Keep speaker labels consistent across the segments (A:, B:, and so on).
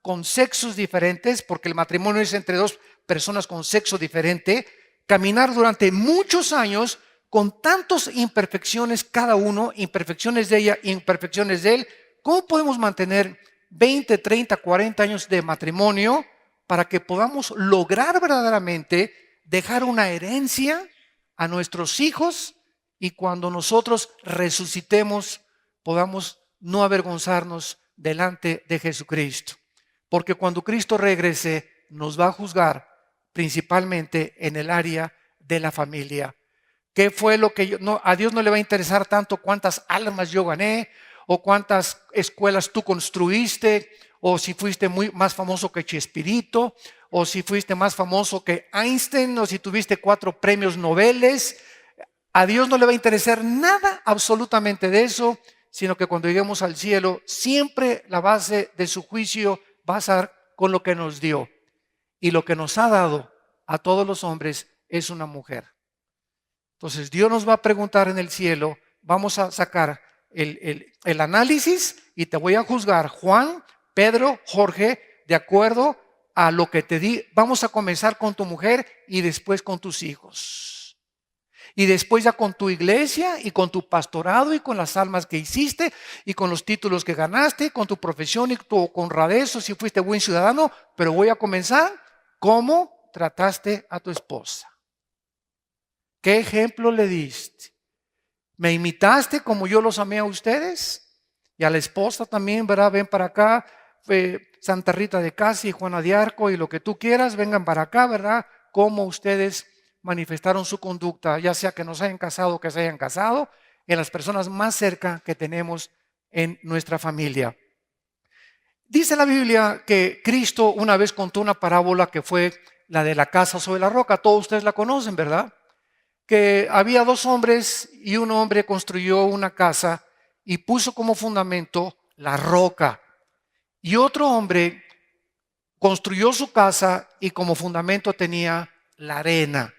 A: con sexos diferentes, porque el matrimonio es entre dos personas con sexo diferente, caminar durante muchos años con tantas imperfecciones cada uno, imperfecciones de ella, imperfecciones de él. ¿Cómo podemos mantener 20, 30, 40 años de matrimonio para que podamos lograr verdaderamente dejar una herencia a nuestros hijos y cuando nosotros resucitemos podamos no avergonzarnos delante de Jesucristo? Porque cuando Cristo regrese nos va a juzgar principalmente en el área de la familia. ¿Qué fue lo que a Dios no le va a interesar tanto cuántas almas yo gané o cuántas escuelas tú construiste o si fuiste más famoso que Chespirito o si fuiste más famoso que Einstein o si tuviste 4 premios Nobel? A Dios no le va a interesar nada absolutamente de eso, sino que cuando lleguemos al cielo siempre la base de su juicio va a ser con lo que nos dio. Y lo que nos ha dado a todos los hombres es una mujer. Entonces Dios nos va a preguntar en el cielo, vamos a sacar el análisis y te voy a juzgar, Juan, Pedro, Jorge, de acuerdo a lo que te di. Vamos a comenzar con tu mujer y después con tus hijos. Y después ya con tu iglesia y con tu pastorado y con las almas que hiciste y con los títulos que ganaste, con tu profesión y tu honradez o si fuiste buen ciudadano. Pero voy a comenzar, ¿cómo trataste a tu esposa? ¿Qué ejemplo le diste? ¿Me imitaste como yo los amé a ustedes? Y a la esposa también, ¿verdad? Ven para acá, Santa Rita de Casi, Juana de Arco y lo que tú quieras, vengan para acá, ¿verdad? Cómo ustedes manifestaron su conducta, ya sea que nos hayan casado o que se hayan casado, en las personas más cerca que tenemos en nuestra familia. Dice la Biblia que Cristo una vez contó una parábola que fue la de la casa sobre la roca. Todos ustedes la conocen, ¿verdad? Que había 2 hombres y un hombre construyó una casa y puso como fundamento la roca. Y otro hombre construyó su casa y como fundamento tenía la arena.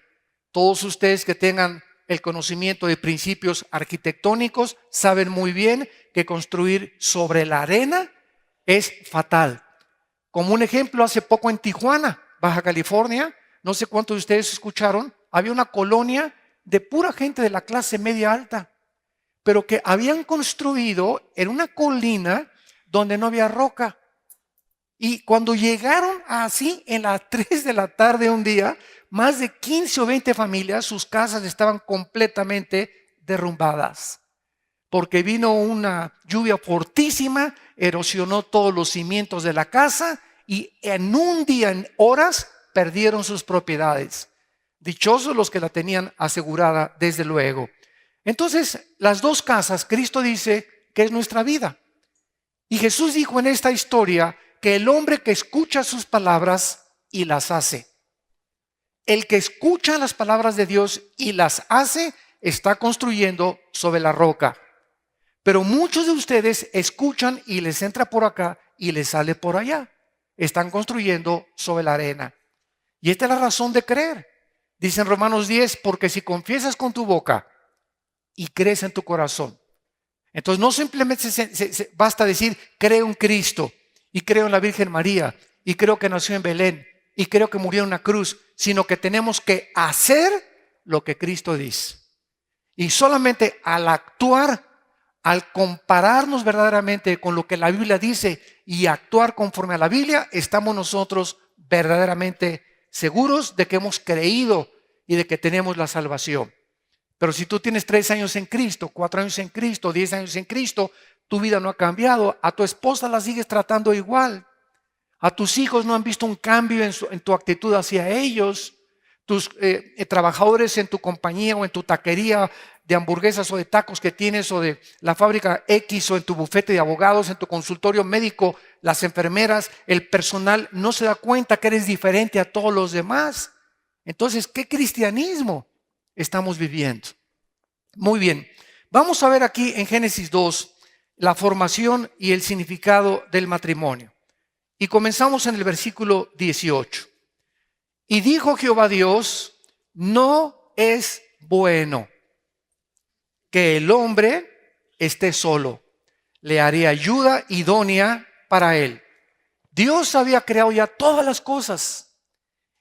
A: Todos ustedes que tengan el conocimiento de principios arquitectónicos saben muy bien que construir sobre la arena es fatal. Como un ejemplo, hace poco en Tijuana, Baja California, no sé cuántos de ustedes escucharon, había una colonia de pura gente de la clase media alta, pero que habían construido en una colina donde no había roca. Y cuando llegaron así en las 3 de la tarde un día, más de 15 o 20 familias, sus casas estaban completamente derrumbadas. Porque vino una lluvia fortísima, erosionó todos los cimientos de la casa y en un día, en horas, perdieron sus propiedades. Dichosos los que la tenían asegurada, desde luego. Entonces, las 2 casas, Cristo dice que es nuestra vida. Y Jesús dijo en esta historia que el hombre que escucha sus palabras y las hace, el que escucha las palabras de Dios y las hace, está construyendo sobre la roca. Pero muchos de ustedes escuchan y les entra por acá y les sale por allá. Están construyendo sobre la arena. Y esta es la razón de creer. Dice en Romanos 10, porque si confiesas con tu boca y crees en tu corazón. Entonces no simplemente basta decir, creo en Cristo y creo en la Virgen María y creo que nació en Belén y creo que murió en una cruz, sino que tenemos que hacer lo que Cristo dice. Y solamente al actuar, al compararnos verdaderamente con lo que la Biblia dice y actuar conforme a la Biblia, estamos nosotros verdaderamente seguros de que hemos creído y de que tenemos la salvación. Pero si tú tienes 3 años en Cristo, 4 años en Cristo, 10 años en Cristo, tu vida no ha cambiado. A tu esposa la sigues tratando igual. A tus hijos no han visto un cambio en tu actitud hacia ellos. Tus trabajadores en tu compañía o en tu taquería de hamburguesas o de tacos que tienes o de la fábrica X o en tu bufete de abogados, en tu consultorio médico, las enfermeras, el personal no se da cuenta que eres diferente a todos los demás. Entonces, ¿qué cristianismo estamos viviendo? Muy bien, vamos a ver aquí en Génesis 2 la formación y el significado del matrimonio. Y comenzamos en el versículo 18. Y dijo Jehová Dios, no es bueno que el hombre esté solo. Le haré ayuda idónea para él. Dios había creado ya todas las cosas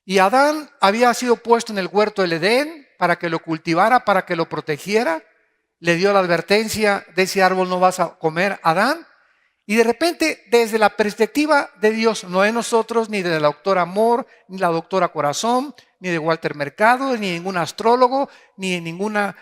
A: y Adán había sido puesto en el huerto del Edén para que lo cultivara, para que lo protegiera. Le dio la advertencia: de ese árbol no vas a comer, Adán. Y de repente, desde la perspectiva de Dios, no de nosotros, ni de la doctora Amor, ni la doctora Corazón, ni de Walter Mercado, ni de ningún astrólogo, ni de ninguna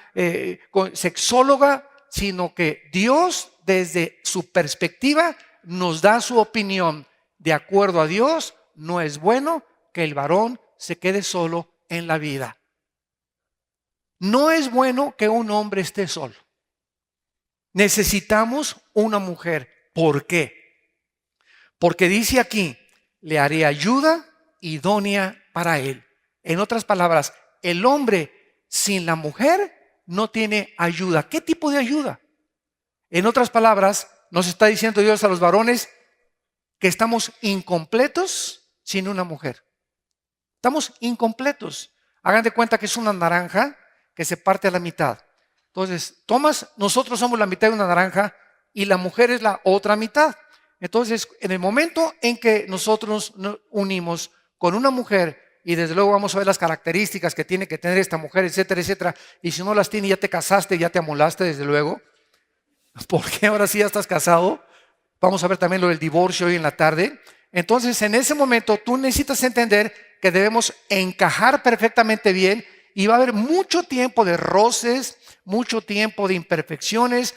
A: sexóloga, sino que Dios, desde su perspectiva, nos da su opinión. De acuerdo a Dios, no es bueno que el varón se quede solo en la vida. No es bueno que un hombre esté solo. Necesitamos una mujer. ¿Por qué? Porque dice aquí: le haré ayuda idónea para él. En otras palabras, el hombre sin la mujer no tiene ayuda. ¿Qué tipo de ayuda? En otras palabras, nos está diciendo Dios a los varones que estamos incompletos sin una mujer. Estamos incompletos. Hagan de cuenta que es una naranja que se parte a la mitad. Entonces, nosotros somos la mitad de una naranja y la mujer es la otra mitad. Entonces, en el momento en que nosotros nos unimos con una mujer, y desde luego vamos a ver las características que tiene que tener esta mujer, etcétera, etcétera, y si no las tiene, ya te casaste, ya te amolaste, desde luego, porque ahora sí ya estás casado. Vamos a ver también lo del divorcio hoy en la tarde. Entonces, en ese momento, tú necesitas entender que debemos encajar perfectamente bien, y va a haber mucho tiempo de roces, mucho tiempo de imperfecciones.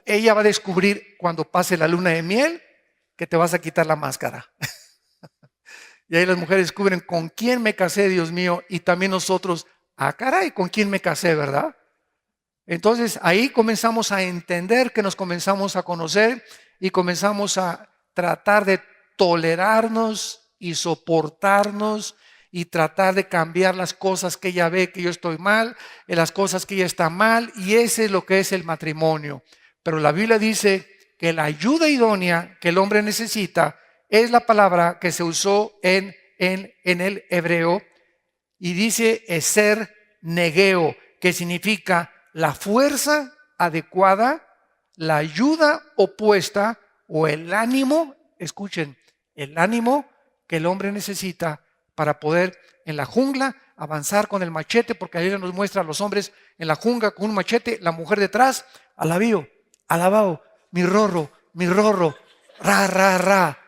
A: Ella va a descubrir cuando pase la luna de miel que te vas a quitar la máscara. Y ahí las mujeres descubren: ¿con quién me casé, Dios mío? Y también nosotros: ah, caray, ¿con quién me casé, verdad? Entonces ahí comenzamos a entender que nos comenzamos a conocer y comenzamos a tratar de tolerarnos y soportarnos y tratar de cambiar las cosas que ella ve que yo estoy mal, en las cosas que ella está mal, y ese es lo que es el matrimonio. Pero la Biblia dice que la ayuda idónea que el hombre necesita es la palabra que se usó en el hebreo, y dice eser negeo, que significa la fuerza adecuada, la ayuda opuesta o el ánimo. Escuchen, el ánimo que el hombre necesita para poder en la jungla avanzar con el machete, porque ahí nos muestra a los hombres en la jungla con un machete, la mujer detrás: alabío, alabao, mi rorro, ra, ra, ra.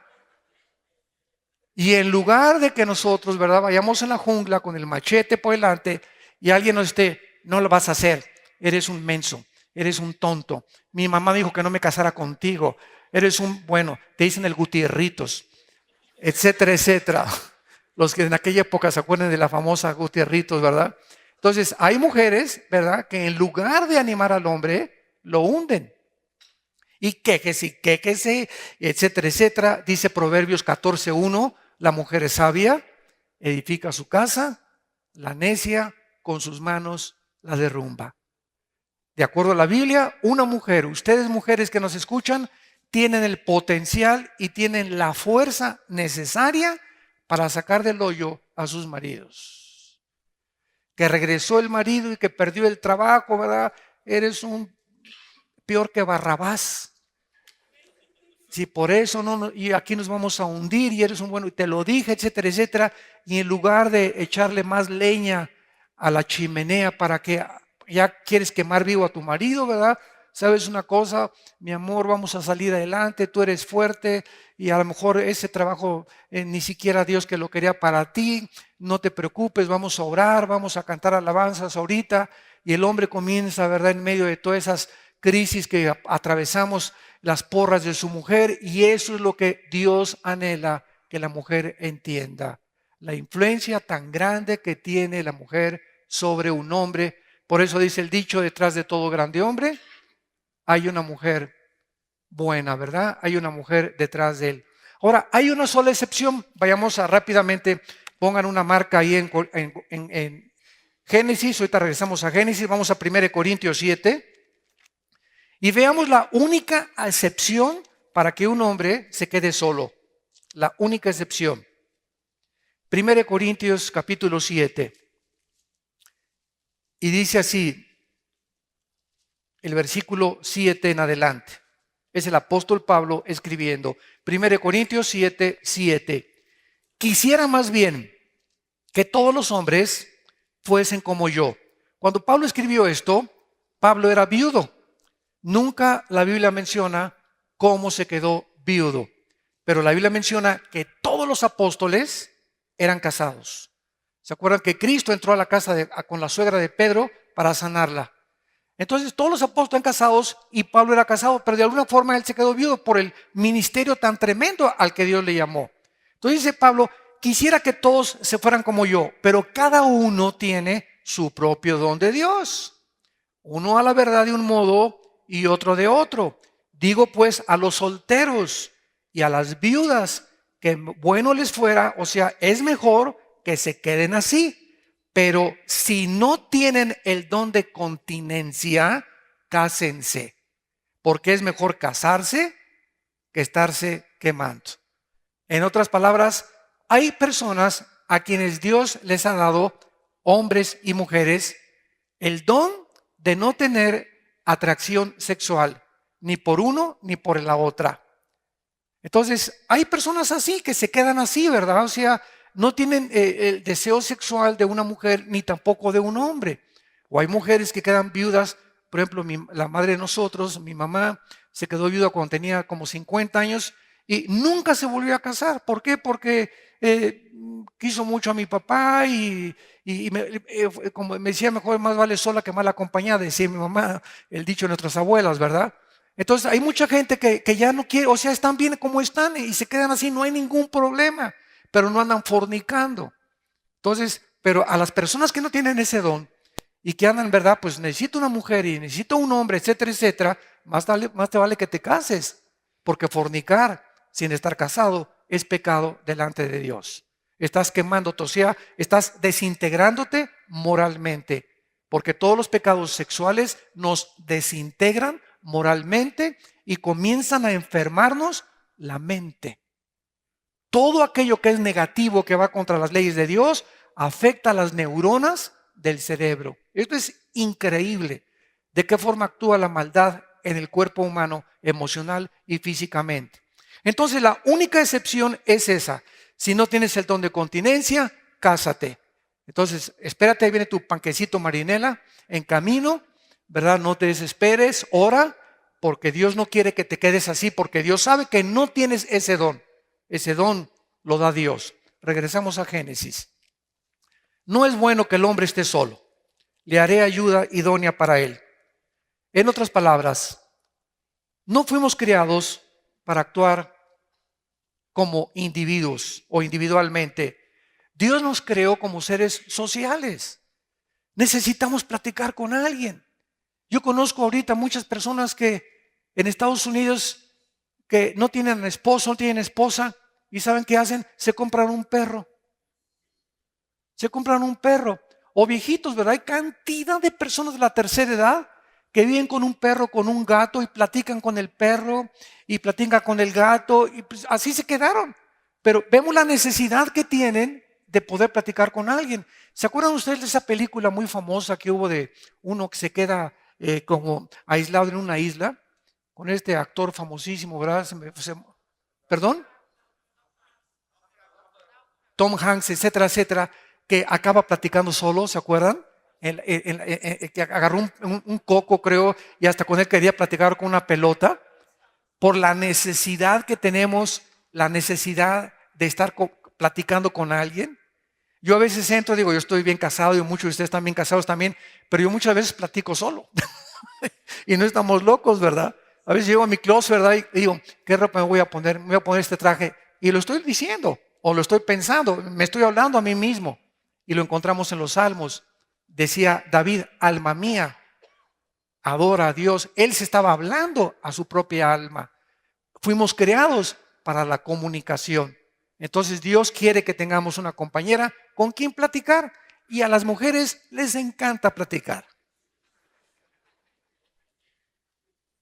A: Y en lugar de que nosotros, ¿verdad?, vayamos en la jungla con el machete por delante y alguien nos esté: no lo vas a hacer, eres un menso, eres un tonto, mi mamá dijo que no me casara contigo, eres te dicen el Gutierritos, etcétera, etcétera. Los que en aquella época se acuerdan de la famosa Gutierritos, ¿verdad? Entonces, hay mujeres, ¿verdad?, que en lugar de animar al hombre, lo hunden. Y quéjese, etcétera, etcétera. Dice Proverbios 14:1, la mujer es sabia, edifica su casa, la necia con sus manos la derrumba. De acuerdo a la Biblia, una mujer, ustedes mujeres que nos escuchan, tienen el potencial y tienen la fuerza necesaria para sacar del hoyo a sus maridos. Que regresó el marido y que perdió el trabajo, ¿verdad? Eres un peor que Barrabás. Si por eso y aquí nos vamos a hundir, y eres y te lo dije, etcétera, etcétera. Y en lugar de echarle más leña a la chimenea para que ya quieres quemar vivo a tu marido, ¿verdad? ¿Sabes una cosa? Mi amor, vamos a salir adelante, tú eres fuerte y a lo mejor ese trabajo ni siquiera Dios que lo quería para ti, no te preocupes, vamos a orar, vamos a cantar alabanzas ahorita. Y el hombre comienza, ¿verdad?, en medio de todas esas crisis que atravesamos, las porras de su mujer, y eso es lo que Dios anhela que la mujer entienda, la influencia tan grande que tiene la mujer sobre un hombre. Por eso dice el dicho: detrás de todo grande hombre hay una mujer buena, ¿verdad? Hay una mujer detrás de él. Ahora, hay una sola excepción. Vayamos rápidamente, pongan una marca ahí en Génesis. Ahorita regresamos a Génesis, vamos a 1 Corintios 7 y veamos la única excepción para que un hombre se quede solo. La única excepción. 1 Corintios capítulo 7. Y dice así, el versículo 7 en adelante: Es el apóstol Pablo escribiendo. 1 Corintios 7, 7. Quisiera más bien que todos los hombres fuesen como yo. Cuando Pablo escribió esto, Pablo era viudo. Nunca la Biblia menciona cómo se quedó viudo, pero la Biblia menciona que todos los apóstoles eran casados. ¿Se acuerdan que Cristo entró a la casa con la suegra de Pedro para sanarla? Entonces todos los apóstoles eran casados y Pablo era casado, pero de alguna forma él se quedó viudo por el ministerio tan tremendo al que Dios le llamó. Entonces dice Pablo, quisiera que todos se fueran como yo, pero cada uno tiene su propio don de Dios. Uno a la verdad de un modo y otro de otro. Digo pues a los solteros y a las viudas que bueno les fuera, o sea, es mejor que se queden así. Pero si no tienen el don de continencia, cásense, porque es mejor casarse que estarse quemando. En otras palabras, hay personas a quienes Dios les ha dado, hombres y mujeres, el don de no tener atracción sexual, ni por uno ni por la otra. Entonces, hay personas así que se quedan así, ¿verdad? O sea, no tienen el deseo sexual de una mujer ni tampoco de un hombre. O hay mujeres que quedan viudas. Por ejemplo, la madre de nosotros, mi mamá, se quedó viuda cuando tenía como 50 años y nunca se volvió a casar. ¿Por qué? Porque quiso mucho a mi papá y como me decía, mejor más vale sola que mal acompañada, decía mi mamá, el dicho de nuestras abuelas, ¿verdad? Entonces hay mucha gente que ya no quiere, o sea, están bien como están y se quedan así, no hay ningún problema, pero no andan fornicando. Entonces, pero a las personas que no tienen ese don y que andan, ¿verdad? Pues necesito una mujer y necesito un hombre, etcétera, etcétera, más te vale que te cases, porque fornicar sin estar casado es pecado delante de Dios. Estás quemándote, o sea, estás desintegrándote moralmente, porque todos los pecados sexuales nos desintegran moralmente y comienzan a enfermarnos la mente. Todo aquello que es negativo, que va contra las leyes de Dios, afecta a las neuronas del cerebro. Esto es increíble, de qué forma actúa la maldad en el cuerpo humano, emocional y físicamente. Entonces la única excepción es esa. Si no tienes el don de continencia, cásate. Entonces, espérate, ahí viene tu panquecito marinela en camino, ¿verdad? No te desesperes, ora, porque Dios no quiere que te quedes así, porque Dios sabe que no tienes ese don. Ese don lo da Dios. Regresamos a Génesis. No es bueno que el hombre esté solo. Le haré ayuda idónea para él. En otras palabras, no fuimos criados para actuar como individuos o individualmente. Dios nos creó como seres sociales. Necesitamos platicar con alguien. Yo conozco ahorita muchas personas que en Estados Unidos que no tienen esposo, no tienen esposa, y ¿saben qué hacen? Se compran un perro. Se compran un perro. O viejitos, ¿verdad? Hay cantidad de personas de la tercera edad que viven con un perro, con un gato y platican con el perro y platican con el gato y pues así se quedaron. Pero vemos la necesidad que tienen de poder platicar con alguien. ¿Se acuerdan ustedes de esa película muy famosa que hubo de uno que se queda como aislado en una isla? Con este actor famosísimo, ¿verdad? ¿Perdón? Tom Hanks, etcétera, etcétera, que acaba platicando solo, ¿se acuerdan? Que agarró un coco, creo, y hasta con él quería platicar con una pelota, por la necesidad que tenemos, la necesidad de estar platicando con alguien. Yo a veces entro, digo, yo estoy bien casado y muchos de ustedes están bien casados también, pero yo muchas veces platico solo. Y no estamos locos, ¿verdad? A veces llego a mi closet, ¿verdad? Y digo, ¿qué ropa me voy a poner? Me voy a poner este traje. Y lo estoy diciendo, o lo estoy pensando, me estoy hablando a mí mismo. Y lo encontramos en los Salmos. Decía David, alma mía, adora a Dios. Él se estaba hablando a su propia alma. Fuimos creados para la comunicación. Entonces Dios quiere que tengamos una compañera con quien platicar. Y a las mujeres les encanta platicar.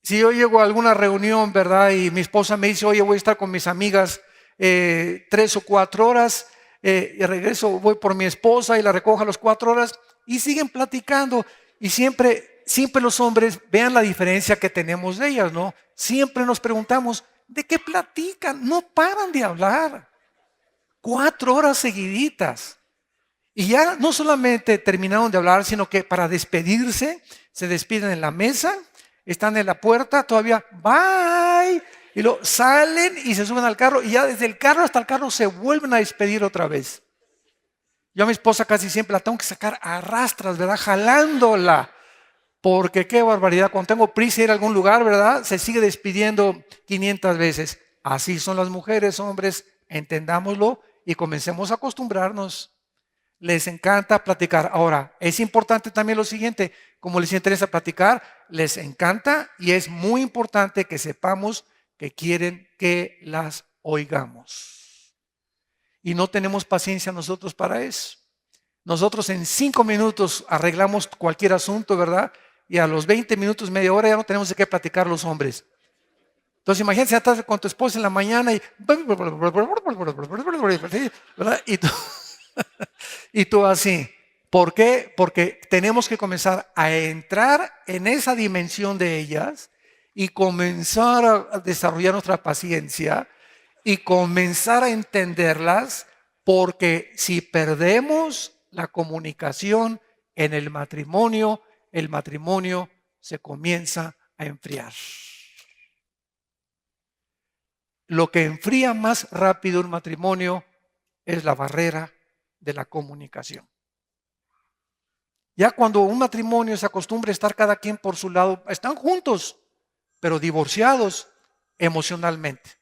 A: Si yo llego a alguna reunión, ¿verdad? Y mi esposa me dice, oye, voy a estar con mis amigas 3 o 4 horas, y regreso, voy por mi esposa y la recojo a las 4 horas, y siguen platicando, y siempre siempre los hombres vean la diferencia que tenemos de ellas, ¿no? Siempre nos preguntamos, ¿de qué platican? No paran de hablar. 4 horas seguiditas. Y ya no solamente terminaron de hablar, sino que para despedirse, se despiden en la mesa, están en la puerta, todavía, bye. Y luego salen y se suben al carro y ya desde el carro hasta el carro se vuelven a despedir otra vez. Yo a mi esposa casi siempre la tengo que sacar a rastras, ¿verdad? Jalándola. Porque qué barbaridad, cuando tengo prisa de ir a algún lugar, ¿verdad? Se sigue despidiendo 500 veces. Así son las mujeres, hombres, entendámoslo y comencemos a acostumbrarnos. Les encanta platicar. Ahora, es importante también lo siguiente, como les interesa platicar, les encanta y es muy importante que sepamos que quieren que las oigamos. Y no tenemos paciencia nosotros para eso. Nosotros en 5 minutos arreglamos cualquier asunto, ¿verdad? Y a los 20 minutos, media hora, ya no tenemos de qué platicar los hombres. Entonces imagínense, estás con tu esposa en la mañana y... ¿verdad? Y tú así. ¿Por qué? Porque tenemos que comenzar a entrar en esa dimensión de ellas y comenzar a desarrollar nuestra paciencia y comenzar a entenderlas, porque si perdemos la comunicación en el matrimonio se comienza a enfriar. Lo que enfría más rápido un matrimonio es la barrera de la comunicación. Ya cuando un matrimonio se acostumbra a estar cada quien por su lado, están juntos, pero divorciados emocionalmente.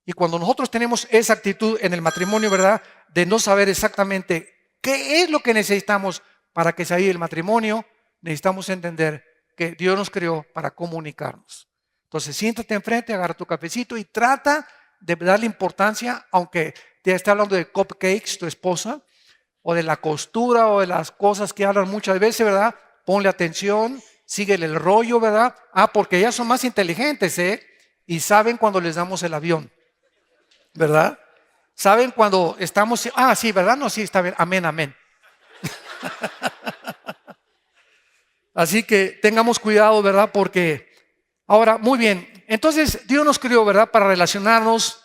A: Y cuando nosotros tenemos esa actitud en el matrimonio, ¿verdad? De no saber exactamente qué es lo que necesitamos para que se avive el matrimonio, necesitamos entender que Dios nos creó para comunicarnos. Entonces siéntate enfrente, agarra tu cafecito y trata de darle importancia, aunque te esté hablando de cupcakes, tu esposa, o de la costura, o de las cosas que hablan muchas veces, ¿verdad? Ponle atención, síguele el rollo, ¿verdad? Porque ellas son más inteligentes, ¿eh? Y saben cuando les damos el avión, ¿verdad? Saben cuando estamos, sí, ¿verdad? No, sí, está bien, amén, amén. Así que tengamos cuidado, ¿verdad? Porque ahora, muy bien, entonces Dios nos creó, ¿verdad? Para relacionarnos,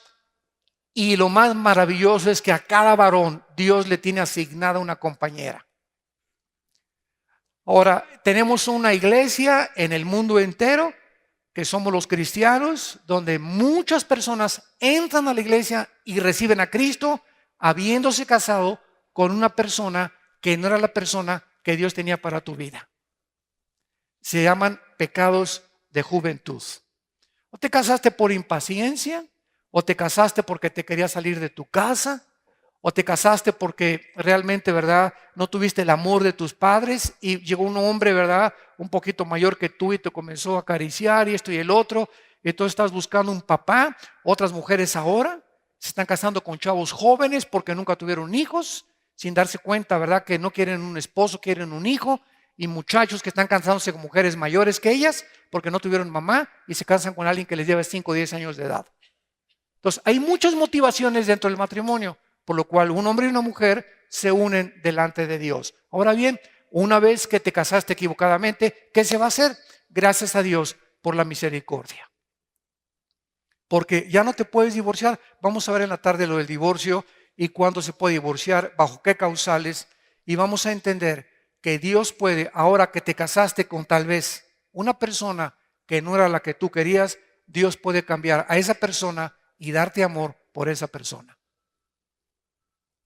A: y lo más maravilloso es que a cada varón Dios le tiene asignada una compañera. Ahora, tenemos una iglesia en el mundo entero, que somos los cristianos, donde muchas personas entran a la iglesia y reciben a Cristo habiéndose casado con una persona que no era la persona que Dios tenía para tu vida. Se llaman pecados de juventud. ¿O te casaste por impaciencia? ¿O te casaste porque te querías salir de tu casa? ¿O te casaste porque realmente, ¿verdad?, no tuviste el amor de tus padres y llegó un hombre, ¿verdad?, un poquito mayor que tú y te comenzó a acariciar y esto y el otro, y entonces estás buscando un papá? Otras mujeres ahora se están casando con chavos jóvenes porque nunca tuvieron hijos, sin darse cuenta, ¿verdad?, que no quieren un esposo, quieren un hijo. Y muchachos que están casándose con mujeres mayores que ellas porque no tuvieron mamá y se casan con alguien que les lleva 5 o 10 años de edad. Entonces hay muchas motivaciones dentro del matrimonio, por lo cual un hombre y una mujer se unen delante de Dios. Ahora bien, una vez que te casaste equivocadamente, ¿qué se va a hacer? Gracias a Dios por la misericordia. Porque ya no te puedes divorciar. Vamos a ver en la tarde lo del divorcio y cuándo se puede divorciar, bajo qué causales, y vamos a entender que Dios puede, ahora que te casaste con tal vez una persona que no era la que tú querías, Dios puede cambiar a esa persona y darte amor por esa persona.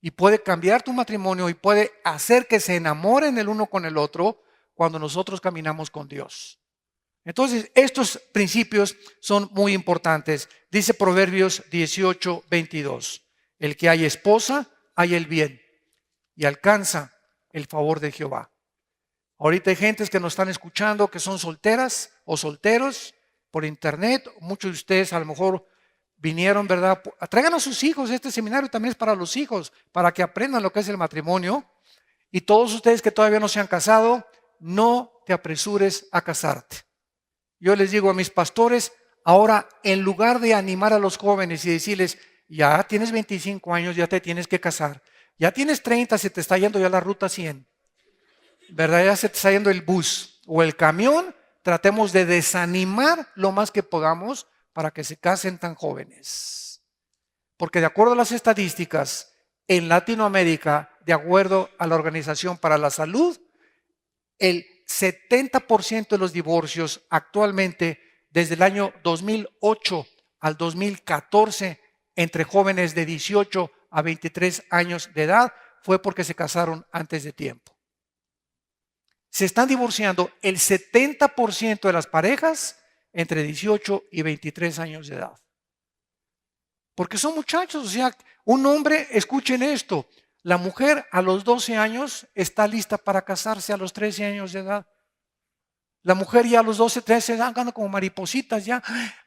A: Y puede cambiar tu matrimonio y puede hacer que se enamoren el uno con el otro cuando nosotros caminamos con Dios. Entonces, estos principios son muy importantes. Dice Proverbios 18:22. El que haya esposa, haya el bien y alcanza el favor de Jehová. Ahorita hay gentes que nos están escuchando que son solteras o solteros por internet. Muchos de ustedes a lo mejor vinieron, ¿verdad? Traigan a sus hijos. Este seminario también es para los hijos, para que aprendan lo que es el matrimonio. Y todos ustedes que todavía no se han casado, no te apresures a casarte. Yo les digo a mis pastores, ahora en lugar de animar a los jóvenes y decirles, ya tienes 25 años, ya te tienes que casar. Ya tienes 30, se te está yendo ya la ruta 100. ¿Verdad? Ya se te está yendo el bus. o el camión, tratemos de desanimar lo más que podamos para que se casen tan jóvenes. Porque de acuerdo a las estadísticas, en Latinoamérica, de acuerdo a la Organización para la Salud, el 70% de los divorcios actualmente, desde el año 2008 al 2014, entre jóvenes de 18 a 23 años de edad, fue porque se casaron antes de tiempo. Se están divorciando el 70% de las parejas entre 18 y 23 años de edad. Porque son muchachos, o sea, un hombre, escuchen esto, la mujer a los 12 años está lista para casarse a los 13 años de edad. La mujer ya a los 12, 13 anda como maripositas ya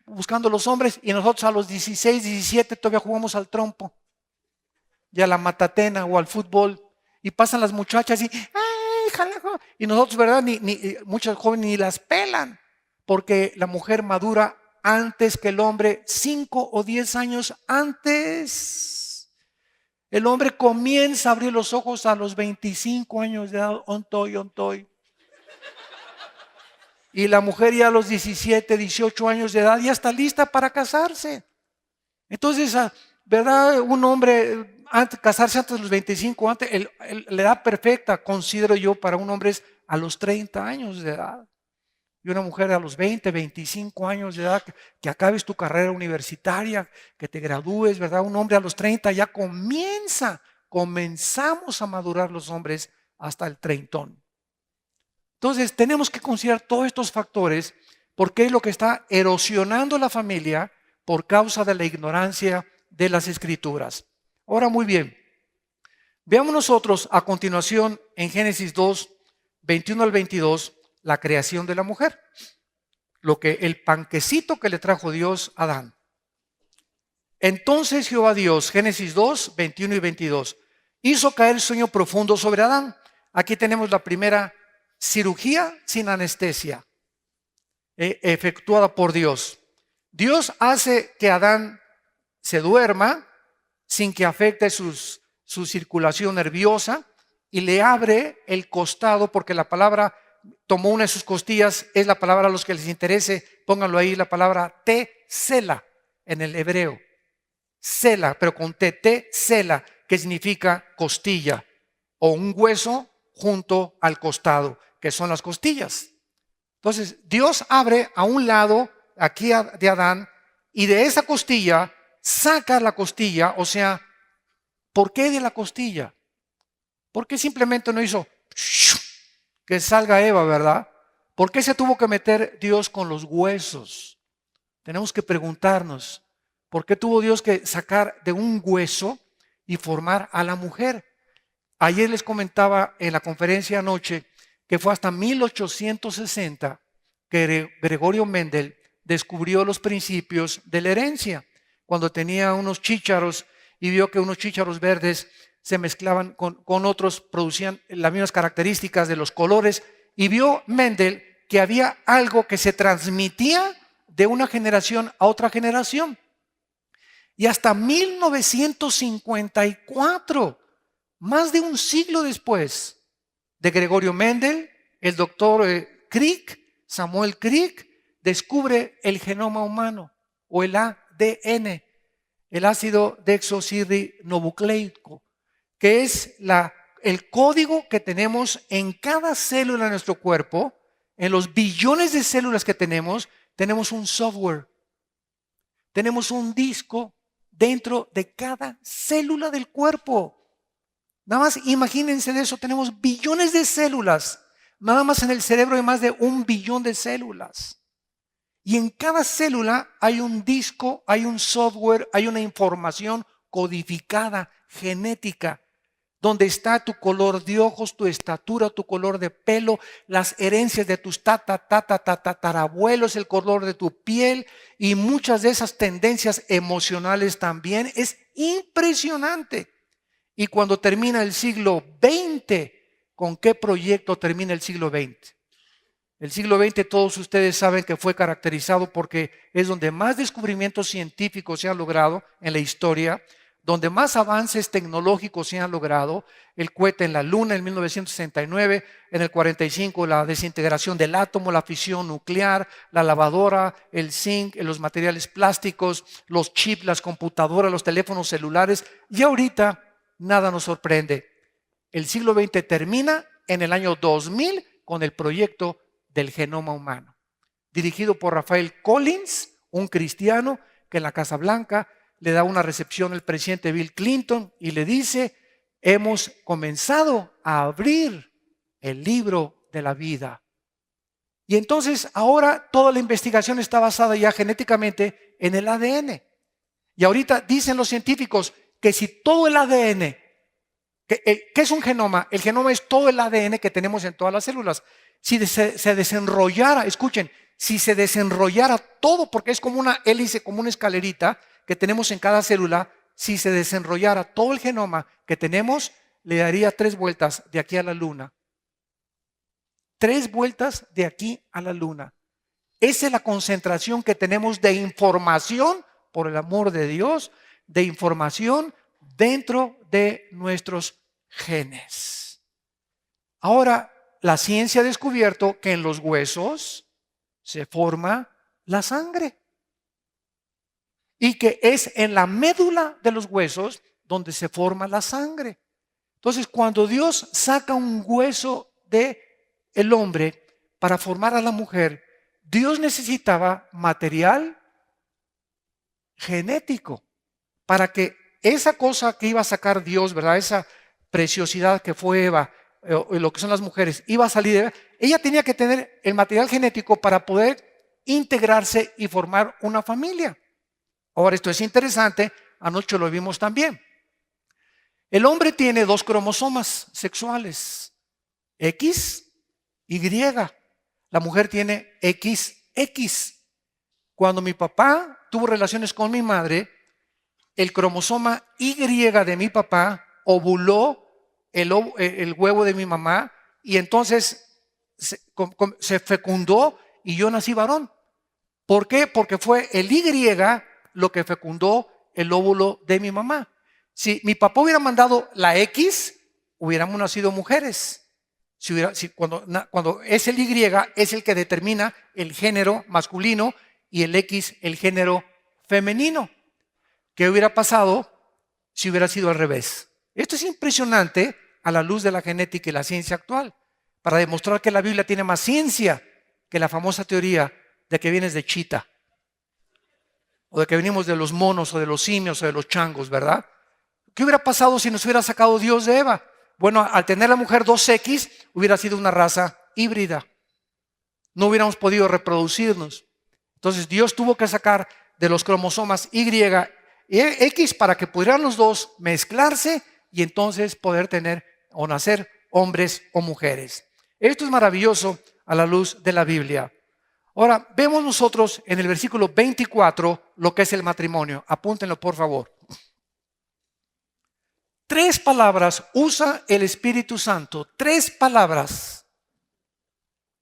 A: buscando los hombres, y nosotros a los 16, 17 todavía jugamos al trompo y a la matatena o al fútbol, y pasan las muchachas y ¡ay, jalajo! Y nosotros, ¿verdad? Muchos jóvenes ni las pelan, porque la mujer madura antes que el hombre, 5 o 10 años antes. El hombre comienza a abrir los ojos a los 25 años de edad, ontoy. Y la mujer ya a los 17, 18 años de edad ya está lista para casarse. Entonces, ¿verdad? Un hombre, casarse antes de los 25, la edad perfecta, considero yo, para un hombre es a los 30 años de edad. Y una mujer a los 20, 25 años de edad, que acabes tu carrera universitaria, que te gradúes, ¿verdad? Un hombre a los 30 ya comenzamos a madurar los hombres hasta el treintón. Entonces tenemos que considerar todos estos factores, porque es lo que está erosionando la familia por causa de la ignorancia de las Escrituras. Ahora, muy bien, veamos nosotros a continuación en Génesis 2, 21 al 22, la creación de la mujer, el panquecito que le trajo Dios a Adán. Entonces Jehová Dios, Génesis 2, 21 y 22, hizo caer sueño profundo sobre Adán. Aquí tenemos la primera cirugía sin anestesia, efectuada por Dios. Dios hace que Adán se duerma sin que afecte su circulación nerviosa, y le abre el costado, porque la palabra tomó una de sus costillas, es la palabra, a los que les interese, pónganlo ahí, la palabra T-Sela en el hebreo. Sela, pero con T-Sela, que significa costilla, o un hueso junto al costado, que son las costillas. Entonces, Dios abre a un lado aquí de Adán, y de esa costilla saca la costilla. O sea, ¿por qué de la costilla? ¿Por qué simplemente no hizo que salga Eva, verdad? ¿Por qué se tuvo que meter Dios con los huesos? Tenemos que preguntarnos, ¿por qué tuvo Dios que sacar de un hueso y formar a la mujer? Ayer les comentaba en la conferencia anoche que fue hasta 1860 que Gregorio Mendel descubrió los principios de la herencia, cuando tenía unos chícharos y vio que unos chícharos verdes se mezclaban con otros, producían las mismas características de los colores, y vio Mendel que había algo que se transmitía de una generación a otra generación. Y hasta 1954, más de un siglo después de Gregorio Mendel, el doctor Samuel Crick, descubre el genoma humano, o el ADN, el ácido desoxirribonucleico, que es el código que tenemos en cada célula de nuestro cuerpo. En los billones de células que tenemos un software, tenemos un disco dentro de cada célula del cuerpo. Nada más imagínense de eso, tenemos billones de células. Nada más en el cerebro hay más de 1 billón de células. Y en cada célula hay un disco, hay un software, hay una información codificada, genética, donde está tu color de ojos, tu estatura, tu color de pelo, las herencias de tus tatarabuelos, el color de tu piel y muchas de esas tendencias emocionales también. Es impresionante. Y cuando termina el siglo XX, ¿con qué proyecto termina el siglo XX? El siglo XX, todos ustedes saben que fue caracterizado porque es donde más descubrimientos científicos se han logrado en la historia, donde más avances tecnológicos se han logrado, el cohete en la Luna en 1969, en el 45 la desintegración del átomo, la fisión nuclear, la lavadora, el zinc, los materiales plásticos, los chips, las computadoras, los teléfonos celulares, y ahorita nada nos sorprende. El siglo XX termina en el año 2000 con el proyecto del genoma humano, dirigido por Rafael Collins, un cristiano que en la Casa Blanca le da una recepción al presidente Bill Clinton y le dice: hemos comenzado a abrir el libro de la vida. Y entonces ahora toda la investigación está basada ya genéticamente en el ADN. Y ahorita dicen los científicos que si todo el ADN, ¿qué es un genoma? El genoma es todo el ADN que tenemos en todas las células. Si se desenrollara, escuchen, si se desenrollara todo, porque es como una hélice, como una escalerita que tenemos en cada célula, si se desenrollara todo el genoma que tenemos, le daría 3 vueltas de aquí a la luna. 3 vueltas de aquí a la luna. Esa es la concentración que tenemos de información, por el amor de Dios, de información dentro de nuestros genes. Ahora, la ciencia ha descubierto que en los huesos se forma la sangre y que es en la médula de los huesos donde se forma la sangre. Entonces, cuando Dios saca un hueso del hombre para formar a la mujer, Dios necesitaba material genético para que esa cosa que iba a sacar Dios, ¿verdad? Esa preciosidad que fue Eva, lo que son las mujeres, iba a salir de Eva. Ella tenía que tener el material genético para poder integrarse y formar una familia. Ahora, esto es interesante, anoche lo vimos también. El hombre tiene 2 cromosomas sexuales, X, Y. La mujer tiene XX. Cuando mi papá tuvo relaciones con mi madre, el cromosoma Y de mi papá ovuló el huevo de mi mamá y entonces se fecundó y yo nací varón. ¿Por qué? Porque fue el Y lo que fecundó el óvulo de mi mamá. Si mi papá hubiera mandado la X, hubiéramos nacido mujeres. Cuando es el Y, es el que determina el género masculino y el X el género femenino. ¿Qué hubiera pasado si hubiera sido al revés? Esto es impresionante a la luz de la genética y la ciencia actual, para demostrar que la Biblia tiene más ciencia que la famosa teoría de que vienes de chita, o de que venimos de los monos, o de los simios, o de los changos, ¿verdad? ¿Qué hubiera pasado si nos hubiera sacado Dios de Eva? Bueno, al tener la mujer 2X, hubiera sido una raza híbrida. No hubiéramos podido reproducirnos. Entonces Dios tuvo que sacar de los cromosomas Y y X para que pudieran los dos mezclarse y entonces poder tener o nacer hombres o mujeres. Esto es maravilloso a la luz de la Biblia. Ahora, vemos nosotros en el versículo 24 lo que es el matrimonio. Apúntenlo, por favor. 3 palabras usa el Espíritu Santo, 3 palabras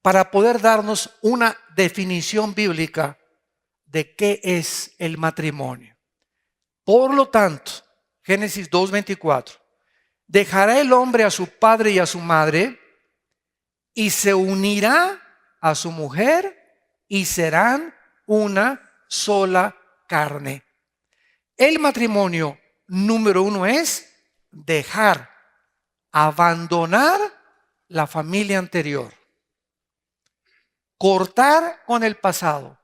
A: para poder darnos una definición bíblica de qué es el matrimonio. Por lo tanto, Génesis 2:24, dejará el hombre a su padre y a su madre y se unirá a su mujer y serán una sola carne. El matrimonio número 1 es dejar, abandonar la familia anterior, cortar con el pasado.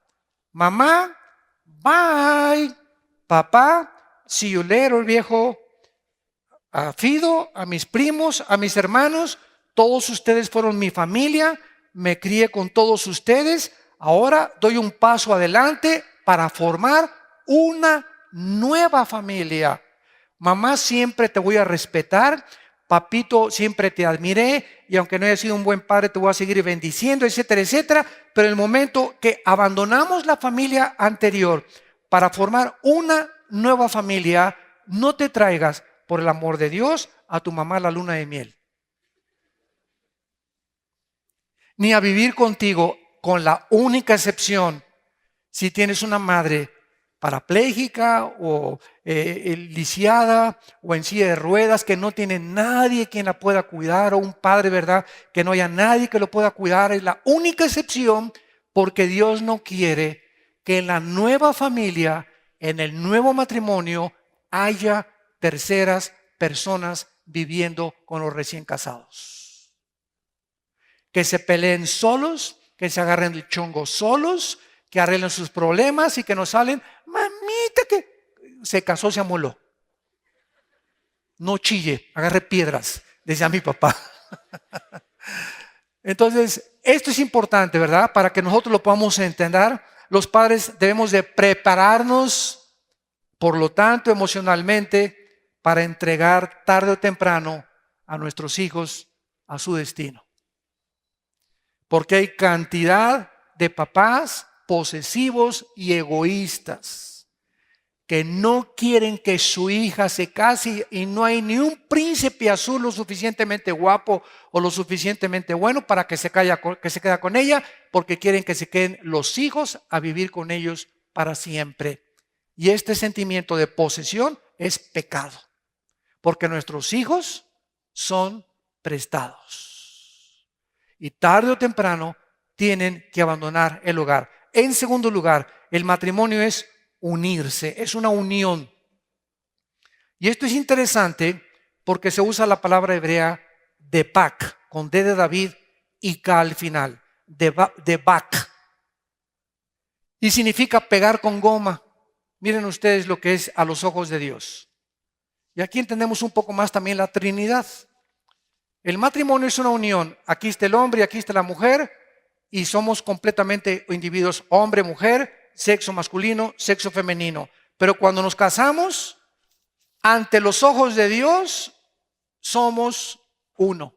A: Mamá, bye. Papá, see you later, viejo. A Fido, a mis primos, a mis hermanos, todos ustedes fueron mi familia, me crié con todos ustedes. Ahora doy un paso adelante para formar una nueva familia. Mamá, siempre te voy a respetar. Papito, siempre te admiré y aunque no haya sido un buen padre, te voy a seguir bendiciendo, etcétera, etcétera. Pero en el momento que abandonamos la familia anterior para formar una nueva familia, no te traigas, por el amor de Dios, a tu mamá a la luna de miel. Ni a vivir contigo, con la única excepción, si tienes una madre parapléjica o lisiada o en silla de ruedas, que no tiene nadie quien la pueda cuidar, o un padre, ¿verdad?, que no haya nadie que lo pueda cuidar. Es la única excepción, porque Dios no quiere que en la nueva familia, en el nuevo matrimonio, haya terceras personas viviendo con los recién casados. Que se peleen solos, que se agarren el chongo solos, que arreglen sus problemas y que no salen, mamita que se casó, se amoló. No chille, agarre piedras, decía mi papá. Entonces, esto es importante, ¿verdad? Para que nosotros lo podamos entender. Los padres debemos de prepararnos, por lo tanto, emocionalmente, para entregar tarde o temprano a nuestros hijos a su destino. Porque hay cantidad de papás posesivos y egoístas que no quieren que su hija se case, y no hay ni un príncipe azul lo suficientemente guapo o lo suficientemente bueno para que se quede con ella, porque quieren que se queden los hijos a vivir con ellos para siempre. Y este sentimiento de posesión es pecado, porque nuestros hijos son prestados. Y tarde o temprano tienen que abandonar el hogar. En segundo lugar, el matrimonio es unirse, es una unión. Y esto es interesante porque se usa la palabra hebrea debak, con D de David y K al final. Debak. Y significa pegar con goma. Miren ustedes lo que es a los ojos de Dios. Y aquí entendemos un poco más también la Trinidad. El matrimonio es una unión. Aquí está el hombre y aquí está la mujer, y somos completamente individuos, hombre, mujer, sexo masculino, sexo femenino. Pero cuando nos casamos, ante los ojos de Dios, somos uno.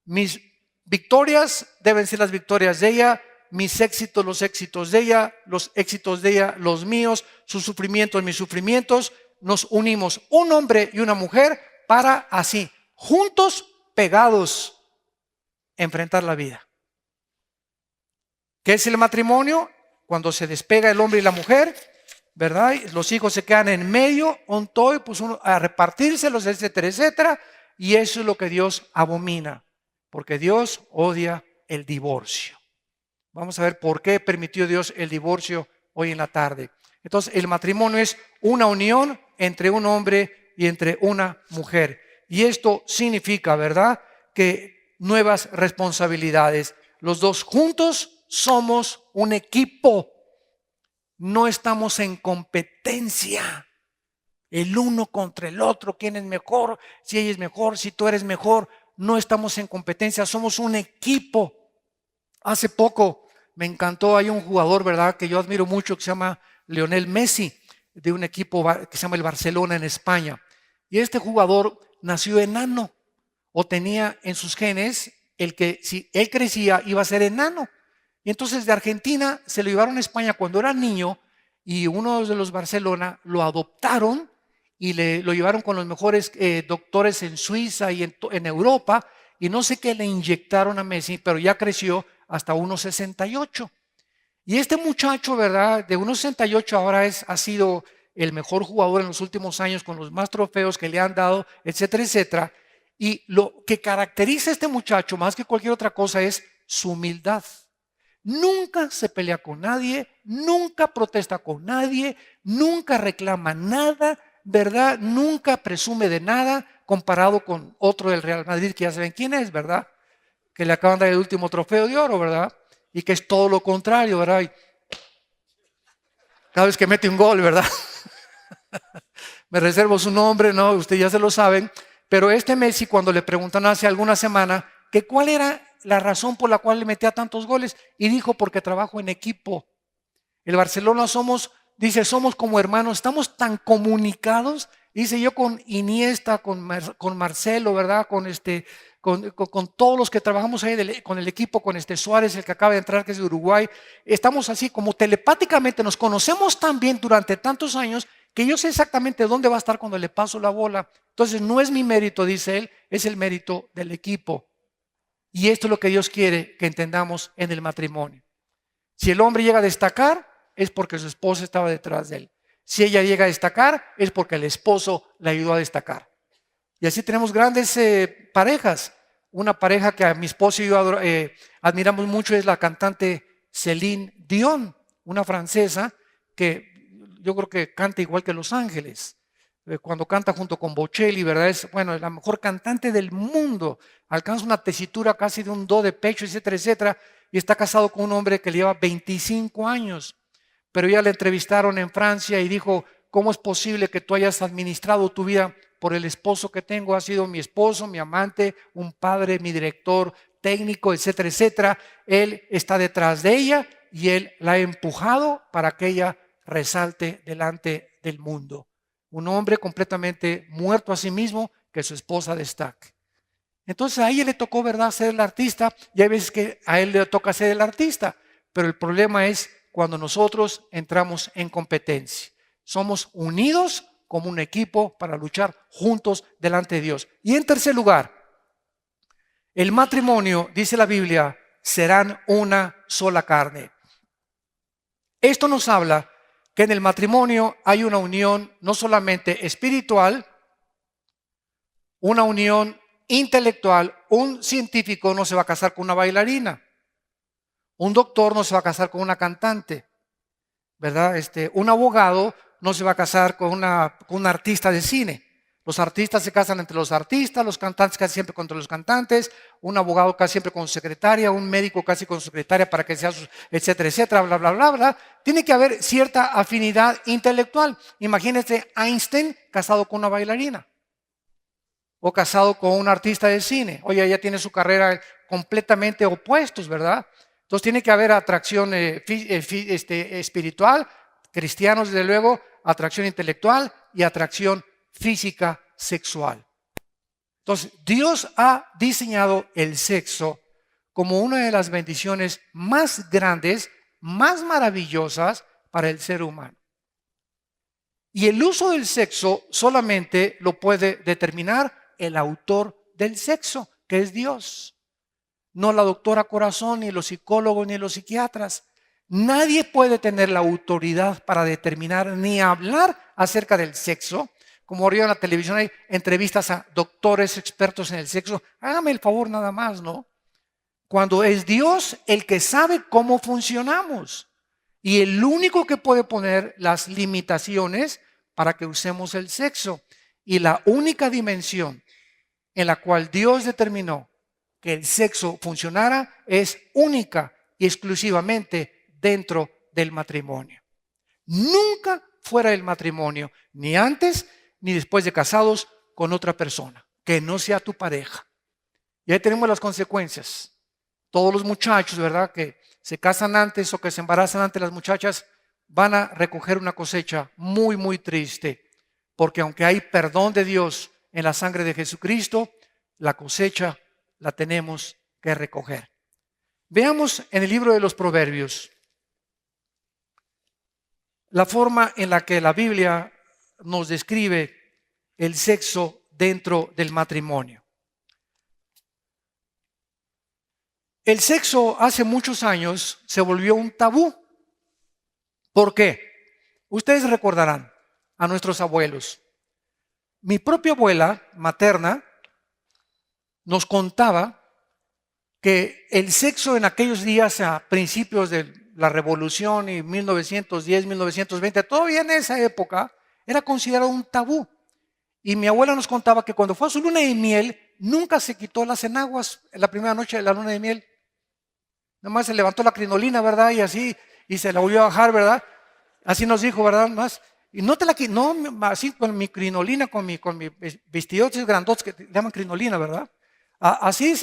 A: Mis victorias deben ser las victorias de ella, mis éxitos, los éxitos de ella, los éxitos de ella, los míos, sus sufrimientos, mis sufrimientos. Nos unimos un hombre y una mujer para así, juntos, pegados, enfrentar la vida. ¿Qué es el matrimonio? Cuando se despega el hombre y la mujer, ¿verdad? Los hijos se quedan en medio, pues uno a repartírselos, etcétera, etcétera. Y eso es lo que Dios abomina, porque Dios odia el divorcio. Vamos a ver por qué permitió Dios el divorcio hoy en la tarde. Entonces, el matrimonio es una unión entre un hombre y entre una mujer. Y esto significa, ¿verdad?, que nuevas responsabilidades. Los dos juntos somos un equipo. No estamos en competencia. El uno contra el otro. ¿Quién es mejor? Si ella es mejor, si tú eres mejor. No estamos en competencia. Somos un equipo. Hace poco me encantó. Hay un jugador, ¿verdad?, que yo admiro mucho, que se llama Lionel Messi, de un equipo que se llama el Barcelona en España. Y este jugador nació enano, o tenía en sus genes el que si él crecía iba a ser enano. Y entonces de Argentina se lo llevaron a España cuando era niño, y uno de los Barcelona lo adoptaron y lo llevaron con los mejores doctores en Suiza y en Europa, y no sé qué le inyectaron a Messi, pero ya creció hasta 1,68. Y este muchacho, ¿verdad?, de 1,68 ahora ha sido el mejor jugador en los últimos años, con los más trofeos que le han dado, etcétera, etcétera. Y lo que caracteriza a este muchacho más que cualquier otra cosa es su humildad. Nunca se pelea con nadie, nunca protesta con nadie, nunca reclama nada, ¿verdad? Nunca presume de nada, comparado con otro del Real Madrid, que ya saben quién es, ¿verdad?, que le acaban de dar el último trofeo de oro, ¿verdad?, y que es todo lo contrario, ¿verdad? Y cada vez que mete un gol, ¿verdad? Me reservo su nombre, no, ustedes ya se lo saben. Pero este Messi, cuando le preguntaron hace alguna semana que cuál era la razón por la cual le metía tantos goles, y dijo: porque trabajo en equipo. El Barcelona somos como hermanos, estamos tan comunicados. Dice: yo con Iniesta, con Marcelo, ¿verdad?, con todos los que trabajamos ahí con el equipo, con Suárez, el que acaba de entrar, que es de Uruguay, estamos así como telepáticamente, nos conocemos tan bien durante tantos años que yo sé exactamente dónde va a estar cuando le paso la bola. Entonces no es mi mérito, dice él, es el mérito del equipo. Y esto es lo que Dios quiere que entendamos en el matrimonio. Si el hombre llega a destacar, es porque su esposa estaba detrás de él. Si ella llega a destacar, es porque el esposo le ayudó a destacar. Y así tenemos grandes parejas. Una pareja que a mi esposo y yo admiramos mucho es la cantante Céline Dion, una francesa que yo creo que canta igual que Los Ángeles. Cuando canta junto con Bocelli, ¿verdad? Es, bueno, es la mejor cantante del mundo. Alcanza una tesitura casi de un do de pecho, etcétera, etcétera. Y está casado con un hombre que le lleva 25 años. Pero ya le entrevistaron en Francia y dijo, ¿cómo es posible que tú hayas administrado tu vida por el esposo que tengo? Ha sido mi esposo, mi amante, un padre, mi director técnico, etcétera, etcétera. Él está detrás de ella y él la ha empujado para que ella resalte delante del mundo. Un hombre completamente muerto a sí mismo, que su esposa destaque. Entonces a ella le tocó, ¿verdad?, ser el artista, y hay veces que a él le toca ser el artista, pero el problema es cuando nosotros entramos en competencia. Somos unidos como un equipo para luchar juntos delante de Dios. Y en tercer lugar, el matrimonio, dice la Biblia, serán una sola carne. Esto nos habla que en el matrimonio hay una unión no solamente espiritual, una unión intelectual. Un científico no se va a casar con una bailarina. Un doctor no se va a casar con una cantante, ¿verdad? Un abogado no se va a casar con un artista de cine. Los artistas se casan entre los artistas, los cantantes casi siempre contra los cantantes, un abogado casi siempre con su secretaria, un médico casi con su secretaria para que sea su, etcétera, etcétera, bla, bla, bla, bla. Tiene que haber cierta afinidad intelectual. Imagínense Einstein casado con una bailarina o casado con un artista de cine. Oye, ella tiene su carrera completamente opuestos, ¿verdad? Entonces tiene que haber atracción espiritual, cristianos desde luego, atracción intelectual y atracción física sexual. Entonces, Dios ha diseñado el sexo como una de las bendiciones más grandes, más maravillosas para el ser humano. Y el uso del sexo solamente lo puede determinar el autor del sexo, que es Dios. No la doctora Corazón, ni los psicólogos, ni los psiquiatras. Nadie puede tener la autoridad para determinar ni hablar acerca del sexo. Como ahora en la televisión hay entrevistas a doctores expertos en el sexo. Hágame el favor nada más, ¿no? Cuando es Dios el que sabe cómo funcionamos. Y el único que puede poner las limitaciones para que usemos el sexo. Y la única dimensión en la cual Dios determinó que el sexo funcionara es única y exclusivamente dentro del matrimonio. Nunca fuera del matrimonio, ni antes ni después de casados con otra persona, que no sea tu pareja. Y ahí tenemos las consecuencias. Todos los muchachos, ¿verdad?, que se casan antes o que se embarazan antes, las muchachas van a recoger una cosecha muy, muy triste, porque aunque hay perdón de Dios en la sangre de Jesucristo, la cosecha la tenemos que recoger. Veamos en el libro de los Proverbios la forma en la que la Biblia nos describe el sexo dentro del matrimonio. El sexo hace muchos años se volvió un tabú. ¿Por qué? Ustedes recordarán a nuestros abuelos. Mi propia abuela materna nos contaba que el sexo en aquellos días, a principios de la revolución y 1910, 1920, todavía en esa época, era considerado un tabú. Y mi abuela nos contaba que cuando fue a su luna de miel, nunca se quitó las enaguas en la primera noche de la luna de miel. Nomás se levantó la crinolina, ¿verdad? Y así, y se la volvió a bajar, ¿verdad? Así nos dijo, ¿verdad? Más. Y no te la quitó, no, así con mi crinolina, con mi vestidotes grandotes que llaman crinolina, ¿verdad? Así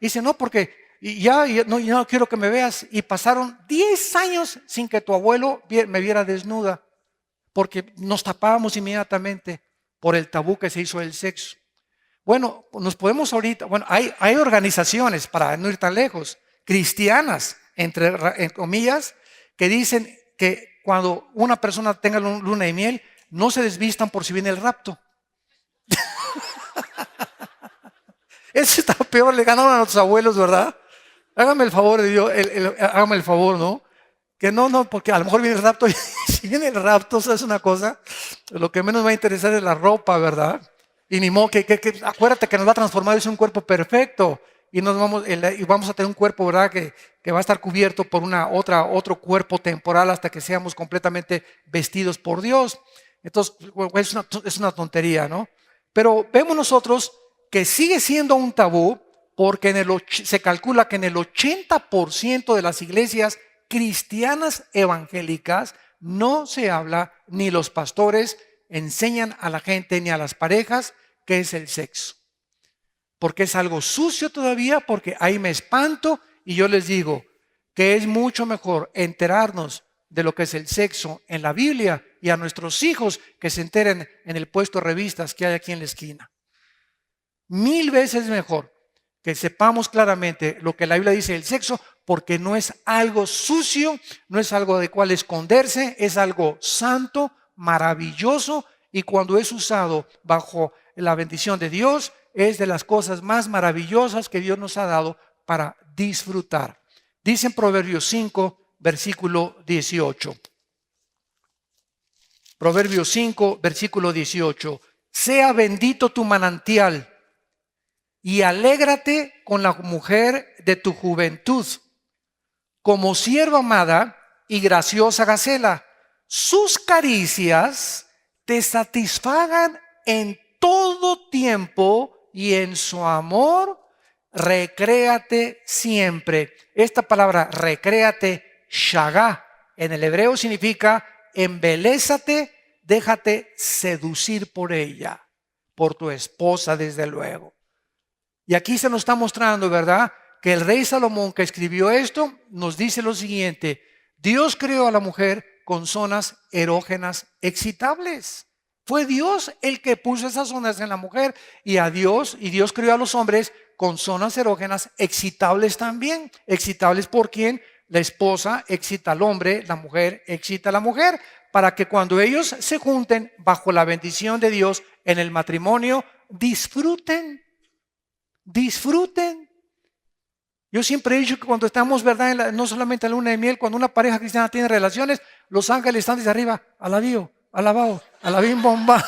A: dice, no, porque no, yo no quiero que me veas. Y pasaron 10 años sin que tu abuelo me viera desnuda, porque nos tapábamos inmediatamente por el tabú que se hizo del sexo. Bueno, nos podemos ahorita, bueno, hay organizaciones, para no ir tan lejos, cristianas, en comillas, que dicen que cuando una persona tenga luna de miel, no se desvistan por si viene el rapto. Eso está peor, le ganaron a nuestros abuelos, ¿verdad? Hágame el favor de Dios, hágame el favor, ¿no? Que no, porque a lo mejor viene el rapto y si viene el rapto, ¿sabes una cosa? Lo que menos me va a interesar es la ropa, ¿verdad? Y ni modo, acuérdate que nos va a transformar en un cuerpo perfecto y y vamos a tener un cuerpo, ¿verdad? Que va a estar cubierto por otro cuerpo temporal hasta que seamos completamente vestidos por Dios. Entonces, es una tontería, ¿no? Pero vemos nosotros que sigue siendo un tabú porque se calcula que en el 80% de las iglesias cristianas evangélicas no se habla, ni los pastores enseñan a la gente ni a las parejas qué es el sexo. Porque es algo sucio todavía, porque ahí me espanto y yo les digo que es mucho mejor enterarnos de lo que es el sexo en la Biblia y a nuestros hijos que se enteren en el puesto de revistas que hay aquí en la esquina. 1000 veces mejor que sepamos claramente lo que la Biblia dice del sexo, porque no es algo sucio, no es algo de cual esconderse, es algo santo, maravilloso, y cuando es usado bajo la bendición de Dios, es de las cosas más maravillosas que Dios nos ha dado para disfrutar. Dice en Proverbios 5, versículo 18. Proverbios 5, versículo 18. Sea bendito tu manantial y alégrate con la mujer de tu juventud, como sierva amada y graciosa gacela. Sus caricias te satisfagan en todo tiempo y en su amor recréate siempre. Esta palabra recréate, shagá, en el hebreo significa embelésate, déjate seducir por ella, por tu esposa desde luego. Y aquí se nos está mostrando, ¿verdad?, que el rey Salomón, que escribió esto, nos dice lo siguiente: Dios creó a la mujer con zonas erógenas excitables. Fue Dios el que puso esas zonas en la mujer y Dios creó a los hombres con zonas erógenas excitables también. ¿Excitables por quién? La esposa excita al hombre, la mujer excita a la mujer, para que cuando ellos se junten bajo la bendición de Dios en el matrimonio, disfruten. Yo siempre he dicho que cuando estamos, ¿verdad?, no solamente en la luna de miel, cuando una pareja cristiana tiene relaciones, los ángeles están desde arriba, alabío, alabao, alabim bomba.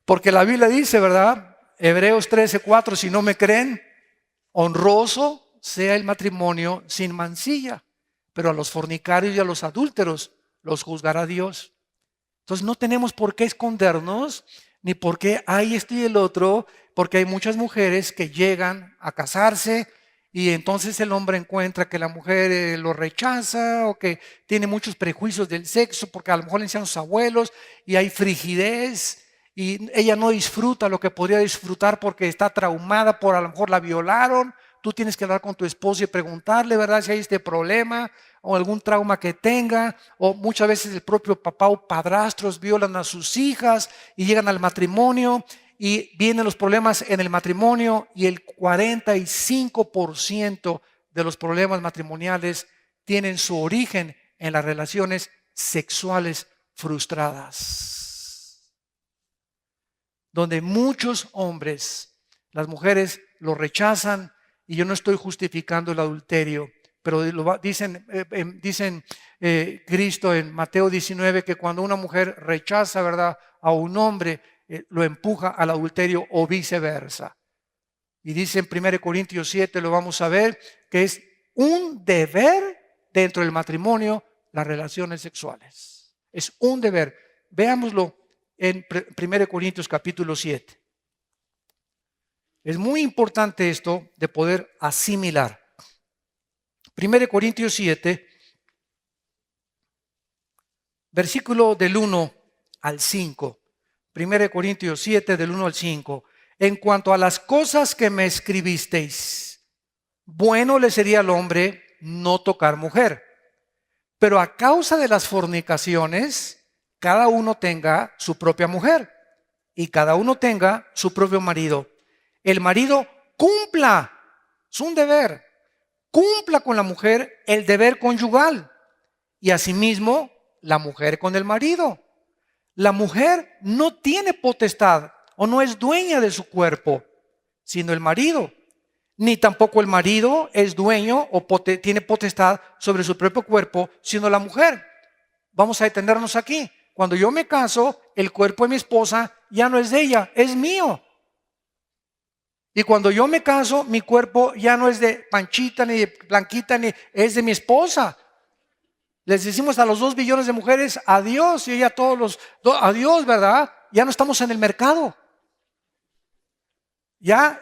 A: Porque la Biblia dice, ¿verdad?, Hebreos 13:4, si no me creen, honroso sea el matrimonio sin mancilla, pero a los fornicarios y a los adúlteros los juzgará Dios. Entonces no tenemos por qué escondernos, ni por qué hay esto y el otro, porque hay muchas mujeres que llegan a casarse y entonces el hombre encuentra que la mujer lo rechaza o que tiene muchos prejuicios del sexo, porque a lo mejor le enseñan sus abuelos y hay frigidez y ella no disfruta lo que podría disfrutar porque está traumada por a lo mejor la violaron. Tú tienes que hablar con tu esposo y preguntarle, ¿verdad?, si hay este problema o algún trauma que tenga, o muchas veces el propio papá o padrastros violan a sus hijas y llegan al matrimonio y vienen los problemas en el matrimonio y el 45% de los problemas matrimoniales tienen su origen en las relaciones sexuales frustradas, donde muchos hombres, las mujeres lo rechazan. Y yo no estoy justificando el adulterio, pero dicen Cristo en Mateo 19 que cuando una mujer rechaza, ¿verdad?, a un hombre, lo empuja al adulterio o viceversa. Y dice en 1 Corintios 7, lo vamos a ver, que es un deber dentro del matrimonio las relaciones sexuales. Es un deber. Veámoslo en 1 Corintios capítulo 7. Es muy importante esto de poder asimilar. 1 Corintios 7, versículo del 1 al 5. 1 Corintios 7, del 1 al 5. En cuanto a las cosas que me escribisteis, bueno le sería al hombre no tocar mujer. Pero a causa de las fornicaciones, cada uno tenga su propia mujer y cada uno tenga su propio marido. El marido cumpla, es un deber, cumpla con la mujer el deber conyugal y asimismo la mujer con el marido. La mujer no tiene potestad o no es dueña de su cuerpo, sino el marido. Ni tampoco el marido es dueño o tiene potestad sobre su propio cuerpo, sino la mujer. Vamos a detenernos aquí. Cuando yo me caso, el cuerpo de mi esposa ya no es de ella, es mío. Y cuando yo me caso, mi cuerpo ya no es de Panchita, ni de Blanquita, ni es de mi esposa. Les decimos a los 2 billones de mujeres, adiós, y ella a todos adiós, ¿verdad? Ya no estamos en el mercado. Ya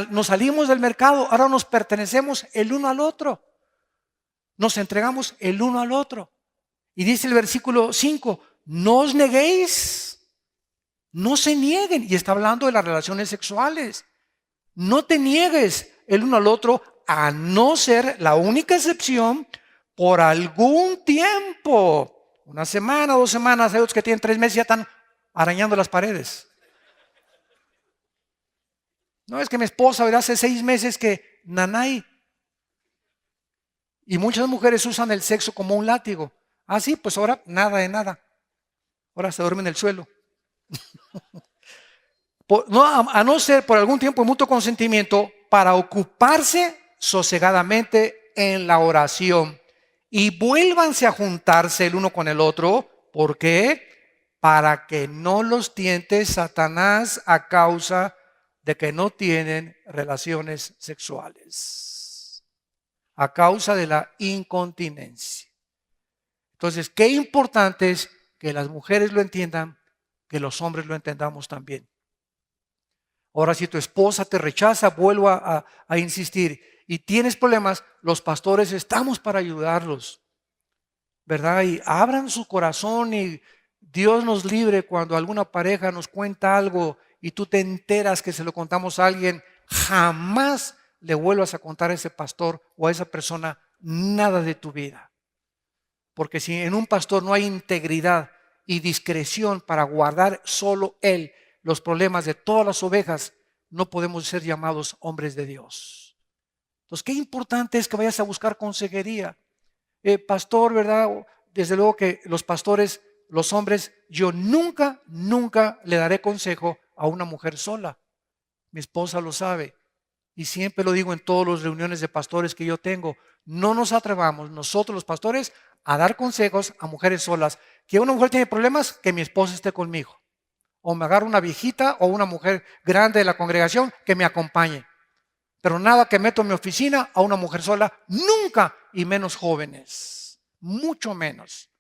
A: nos salimos del mercado, ahora nos pertenecemos el uno al otro. Nos entregamos el uno al otro. Y dice el versículo 5, no os neguéis, no se nieguen. Y está hablando de las relaciones sexuales. No te niegues el uno al otro, a no ser la única excepción por algún tiempo. 1 semana, 2 semanas, hay otros que tienen 3 meses y ya están arañando las paredes. No, es que mi esposa, ¿verdad? Hace 6 meses que nanay. Y muchas mujeres usan el sexo como un látigo. Ah, sí, pues ahora nada de nada. Ahora se duerme en el suelo. A no ser por algún tiempo de mutuo consentimiento para ocuparse sosegadamente en la oración. Y vuélvanse a juntarse el uno con el otro. ¿Por qué? Para que no los tiente Satanás a causa de que no tienen relaciones sexuales. A causa de la incontinencia. Entonces, qué importante es que las mujeres lo entiendan, que los hombres lo entendamos también. Ahora, si tu esposa te rechaza, vuelvo a insistir, y tienes problemas, los pastores estamos para ayudarlos, ¿verdad? Y abran su corazón y Dios nos libre cuando alguna pareja nos cuenta algo y tú te enteras que se lo contamos a alguien, jamás le vuelvas a contar a ese pastor o a esa persona nada de tu vida. Porque si en un pastor no hay integridad y discreción para guardar solo él los problemas de todas las ovejas, no podemos ser llamados hombres de Dios. Entonces, qué importante es que vayas a buscar consejería. Pastor, ¿verdad? Desde luego que los pastores, los hombres, yo nunca le daré consejo a una mujer sola. Mi esposa lo sabe. Y siempre lo digo en todas las reuniones de pastores que yo tengo. No nos atrevamos nosotros los pastores a dar consejos a mujeres solas. Que una mujer tiene problemas, que mi esposa esté conmigo. O me agarro una viejita o una mujer grande de la congregación que me acompañe. Pero nada que meto en mi oficina a una mujer sola, nunca, y menos jóvenes. Mucho menos.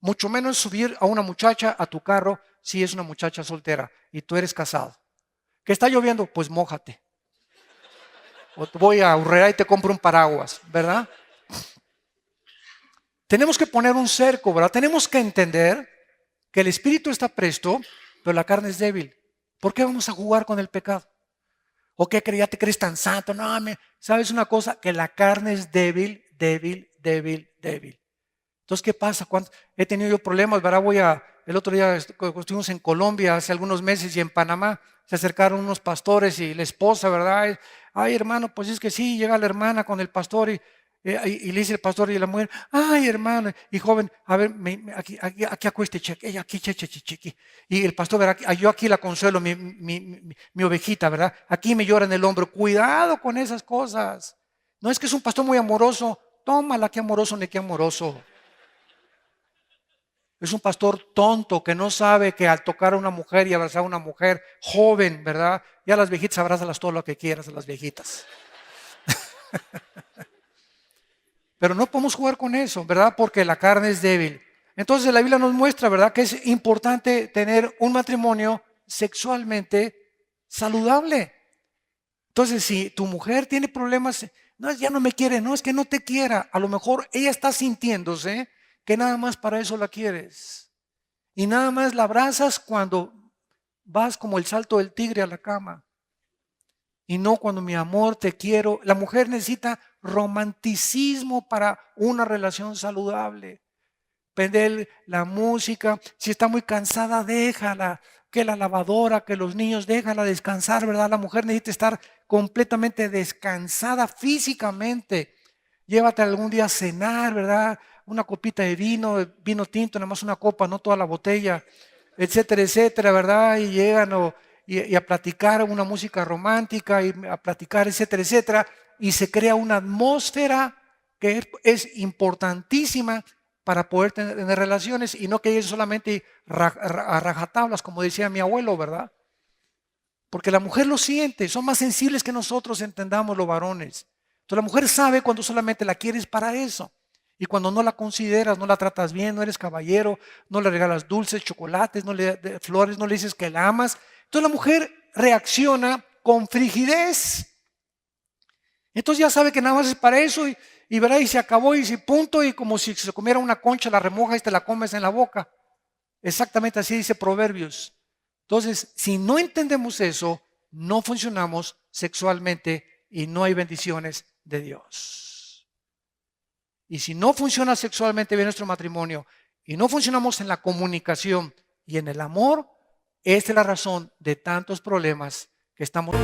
A: Mucho menos subir a una muchacha a tu carro si es una muchacha soltera y tú eres casado. ¿Que está lloviendo? Pues mójate. O te voy a Urrera y te compro un paraguas, ¿verdad? Tenemos que poner un cerco, ¿verdad? Tenemos que entender que el espíritu está presto, pero la carne es débil. ¿Por qué vamos a jugar con el pecado? ¿O qué ya te crees tan santo? No, ¿sabes una cosa? Que la carne es débil. Entonces, ¿qué pasa? He tenido yo problemas, ¿verdad? El otro día estuvimos en Colombia hace algunos meses y en Panamá se acercaron unos pastores y la esposa, ¿verdad? Ay, hermano, pues es que sí, llega la hermana con el pastor y le dice el pastor y la mujer, ay, hermano, y joven, a ver, aquí acueste, ella aquí, cheque. Y el pastor, ¿verdad? Yo aquí la consuelo, mi ovejita, ¿verdad? Aquí me llora en el hombro. Cuidado con esas cosas. No es que es un pastor muy amoroso. Tómala, qué amoroso, ni qué amoroso. Es un pastor tonto que no sabe que al tocar a una mujer y abrazar a una mujer joven, ¿verdad? Ya a las viejitas abrázalas todo lo que quieras a las viejitas. Pero no podemos jugar con eso, ¿verdad? Porque la carne es débil. Entonces la Biblia nos muestra, ¿verdad? Que es importante tener un matrimonio sexualmente saludable. Entonces, si tu mujer tiene problemas, no, ya no me quiere, no es que no te quiera. A lo mejor ella está sintiéndose que nada más para eso la quieres. Y nada más la abrazas cuando vas como el salto del tigre a la cama. Y no cuando mi amor, te quiero. La mujer necesita romanticismo para una relación saludable. Prender la música. Si está muy cansada, déjala. Que la lavadora, que los niños, déjala descansar, ¿verdad? La mujer necesita estar completamente descansada físicamente. Llévate algún día a cenar, ¿verdad? Una copita de vino tinto, nada más una copa, no toda la botella, etcétera, etcétera, ¿verdad? Y llegan y a platicar una música romántica y a platicar, etcétera, etcétera, y se crea una atmósfera que es importantísima para poder tener relaciones y no que es solamente a rajatablas, como decía mi abuelo, ¿verdad? Porque la mujer lo siente, son más sensibles que nosotros entendamos los varones. Entonces la mujer sabe cuando solamente la quieres para eso. Y cuando no la consideras, no la tratas bien, no eres caballero, no le regalas dulces, chocolates, no le flores, no le dices que la amas. Entonces la mujer reacciona con frigidez. Entonces ya sabe que nada más es para eso y verá y se acabó y se punto y como si se comiera una concha, la remojas y te la comes en la boca. Exactamente así dice Proverbios. Entonces, si no entendemos eso, no funcionamos sexualmente y no hay bendiciones de Dios. Y si no funciona sexualmente bien nuestro matrimonio y no funcionamos en la comunicación y en el amor, esta es la razón de tantos problemas que estamos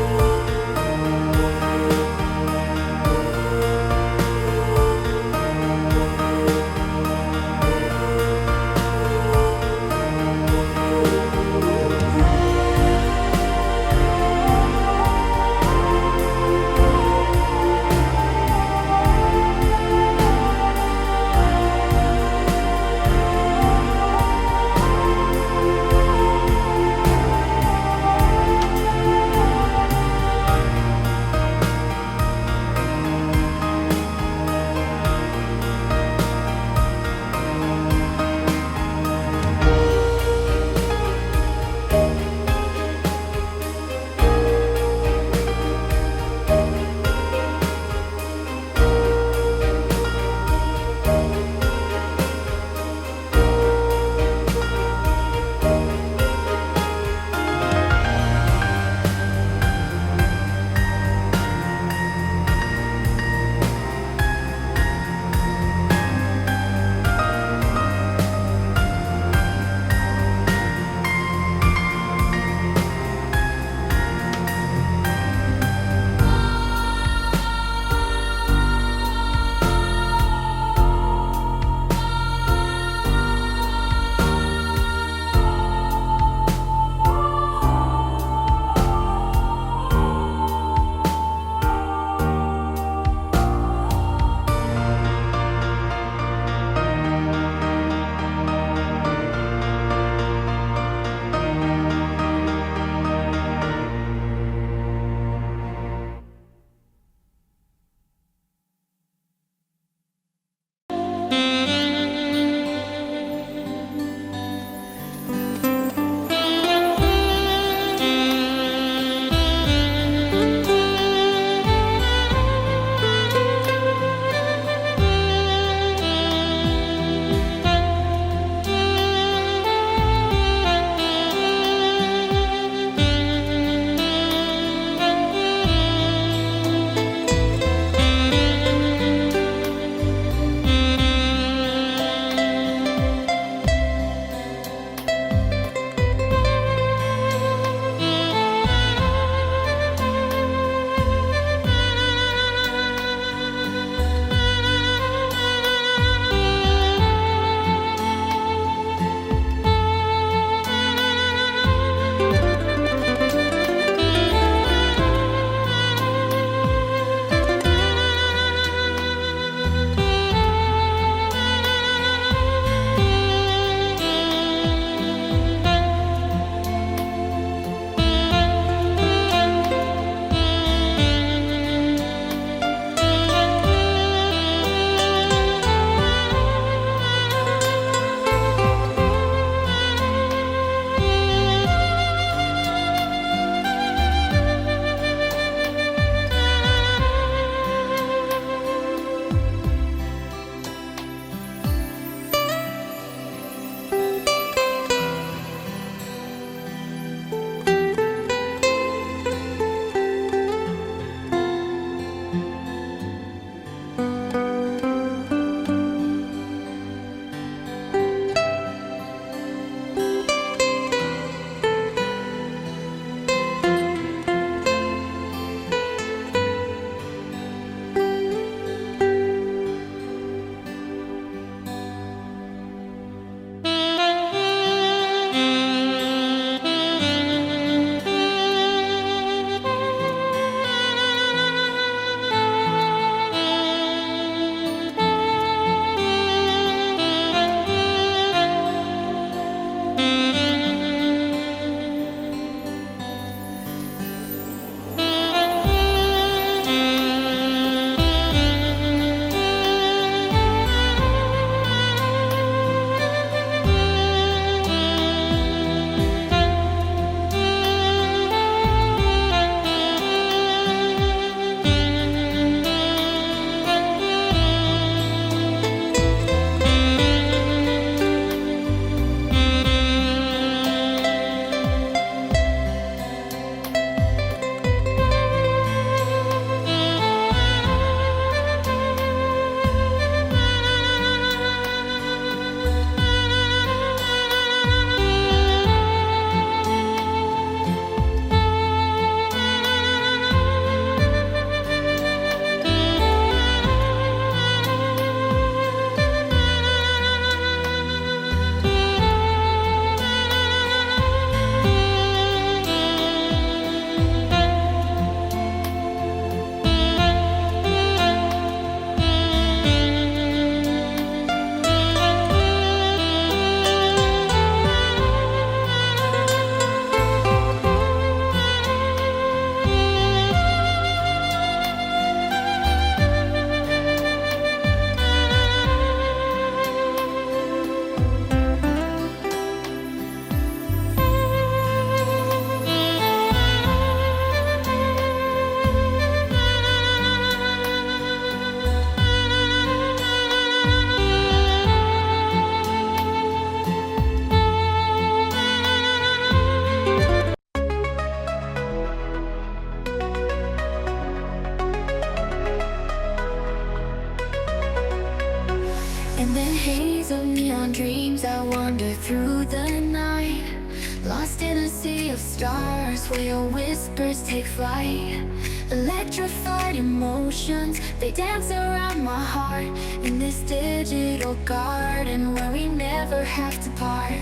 B: Lost in a sea of stars where your whispers take flight. Electrified emotions, they dance around my heart. In this digital garden where we never have to part.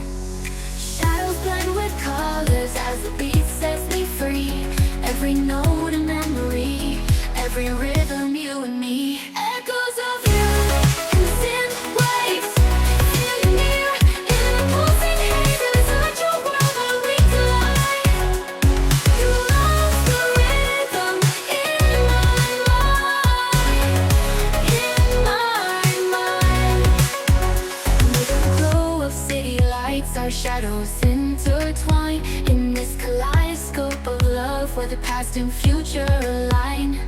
B: Shadows blend with colors as the beat sets me free. Every note a memory, every rhythm you and me. Echoes of you in synth waves, feel you near in the pulsing haze. Inside your world where we collide. You love the rhythm in my mind, in my mind. With the glow of city lights, our shadows intertwine in this kaleidoscope of love where the past and future align.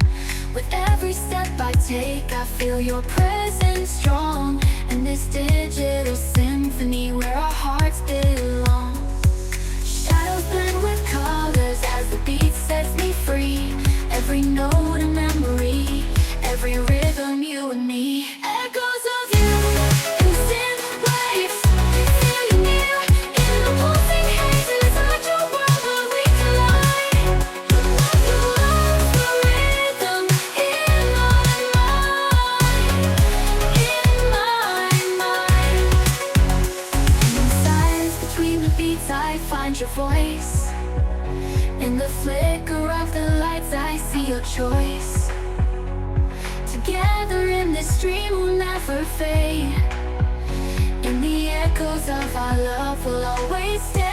B: With every step I take, I feel your presence strong. And this digital symphony where our hearts belong. Shadows blend with colors as the beat sets me free. Every note a memory, every rhythm you and me. Echoes of you in synth waves, feel you near in the pulsing haze. Inside your world where we collide. You love the rhythm in my mind, in my mind. And in silence between the beats I find your voice. In the flicker of the lights I see your choice. Together in this dream we'll never fade. In the echoes of our love we'll always stay.